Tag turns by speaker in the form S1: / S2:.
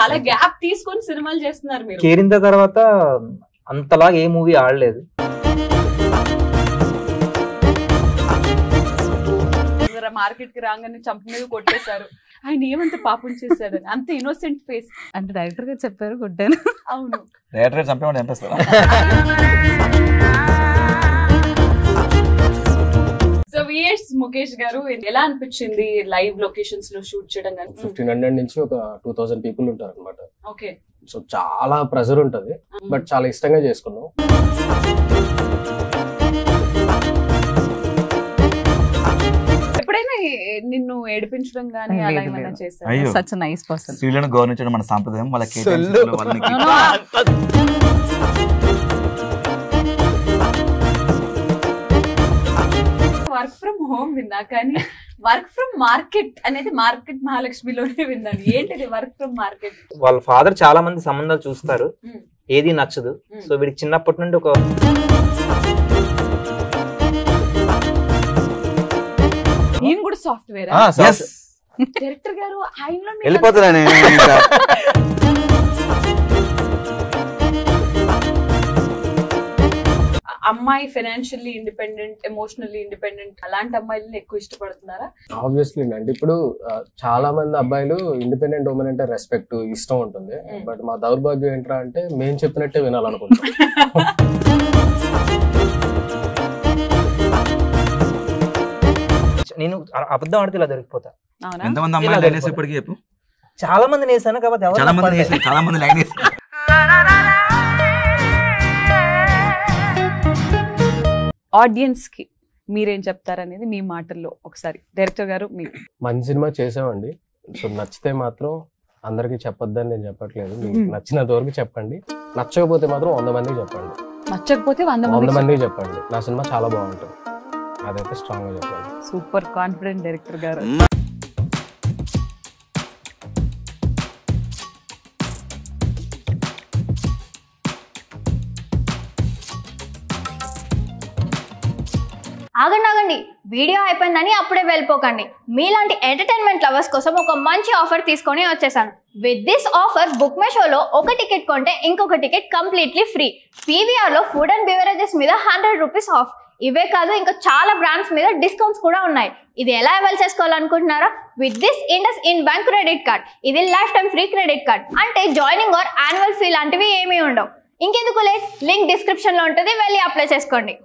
S1: చాలా గ్యాప్ తీసుకొని సినిమాలు చేస్తున్నారు మీరు.
S2: కేరింత తర్వాత అంతలాగా ఏ మూవీ ఆడలేదు.
S1: మార్కెట్ కి రాగానే చంప మీద కొట్టేశారు. ఆయన ఏమంత పాపం చేశాడని అంత ఇన్నోసెంట్ ఫేస్.
S3: అంటే డైరెక్టర్ గారు చెప్పారు కొట్టాను.
S1: అవును,
S4: డైరెక్టర్ చంపేవాడు చంపేస్తారా?
S1: సో విఎస్ ముఖేష్ గారు ఎలా అనిపించింది లైవ్ లొకేషన్స్ లో షూట్ చేయడం?
S5: 1500 నుంచి ఒక 2000 పీపుల్ ఉంటారు అనమాట.
S1: ఓకే,
S5: సో చాలా ప్రెజర్ ఉంటది, బట్ చాలా ఇష్టంగా చేసుకున్నాం.
S1: ఎప్పుడైనా నిన్ను ఏడిపించడం గానీ అలా ఏమైనా చేశారు?
S4: అయ్యో,
S3: సచ్ నైస్ పర్సన్.
S4: స్త్రీలను గౌరవించడం మన సాంప్రదాయం. వాళ్ళకి
S1: వర్క్ ఫ్రమ్ హోమ్ విన్నా, కానీ వర్క్ ఫ్రమ్ మార్కెట్ అనేది మార్కెట్ మహాలక్ష్మిలోనే విన్నాను. ఏంటిది వర్క్ ఫ్రమ్ మార్కెట్?
S2: వాళ్ళ ఫాదర్ చాలా మంది సంబంధాలు చూస్తారు, ఏది నచ్చదు. సో వీడికి చిన్నప్పటి నుండి ఒక
S1: నేను కూడా సాఫ్ట్వేర్ డైరెక్టర్ గారు ఆయనలో
S4: వెళ్ళిపోతున్నా.
S1: అమ్మాయి ఫైనాన్షియల్లీ ఇండిపెండెంట్, ఎమోషనల్లీ ఇండిపెండెంట్, అలాంటి అమ్మాయిలను ఎక్కువ ఇష్టపడుతున్నారా?
S5: ఆబ్వియస్లీ అండి. ఇప్పుడు చాలా మంది అబ్బాయిలు ఇండిపెండెంట్ ఉమెన్ అంటే రెస్పెక్ట్, ఇష్టం ఉంటుంది. బట్ మా దౌర్భాగ్యం ఏంట్రా అంటే మేము చెప్పినట్టే వినాలనుకుంటాం.
S2: నేను అబద్ధం ఆడితే ఇలా దొరికిపోతా.
S4: ఎంతమంది అమ్మాయిలు లైన్ వేసి ఇప్పటికీ చెప్పు.
S2: చాలా మంది వేసాను కాబట్టి
S4: చాలా మంది లైన్ వేసి.
S1: ఆడియన్స్ కి మీరేం చెప్తారనేది మీ మాటల్లో ఒకసారి డైరెక్టర్ గారు. మీరు
S5: మంచి సినిమా చేసామండి. సో నచ్చితే మాత్రం అందరికి చెప్పొద్దని నేను చెప్పట్లేదు. మీకు నచ్చినంత వరకు చెప్పండి, నచ్చకపోతే మాత్రం 100 మందికి చెప్పండి.
S1: నచ్చకపోతే
S5: 100 మందికి చెప్పండి నా సినిమా చాలా బాగుంటుంది. అదైతే స్ట్రాంగ్ గా చెప్పండి.
S1: సూపర్ కాన్ఫిడెంట్ డైరెక్టర్ గారు.
S6: ఆగండి, వీడియో అయిపోయిందని అప్పుడే వెళ్ళిపోకండి. మీలాంటి ఎంటర్టైన్మెంట్ లవర్స్ కోసం ఒక మంచి ఆఫర్ తీసుకొని వచ్చేసాను. With this offer book my షోలో ఒక టికెట్ కొంటే ఇంకొక టికెట్ కంప్లీట్లీ ఫ్రీ. పీవీఆర్ లో ఫుడ్ అండ్ బెవరేజెస్ మీద 100 రూపీస్ ఆఫ్. ఇవే కాదు, ఇంకా చాలా బ్రాండ్స్ మీద డిస్కౌంట్స్ కూడా ఉన్నాయి. ఇది ఎలా అవైల్ చేసుకోవాలనుకుంటున్నారా? With this IndusInd bank credit card. ఇది lifetime free credit card. అంటే జాయినింగ్ ఆర్ యాన్యువల్ ఫీ లాంటివి ఏమీ ఉండవు. ఇంకెందుకు లేట్, లింక్ డిస్క్రిప్షన్ లో ఉంటుంది, వెళ్ళి అప్లై చేసుకోండి.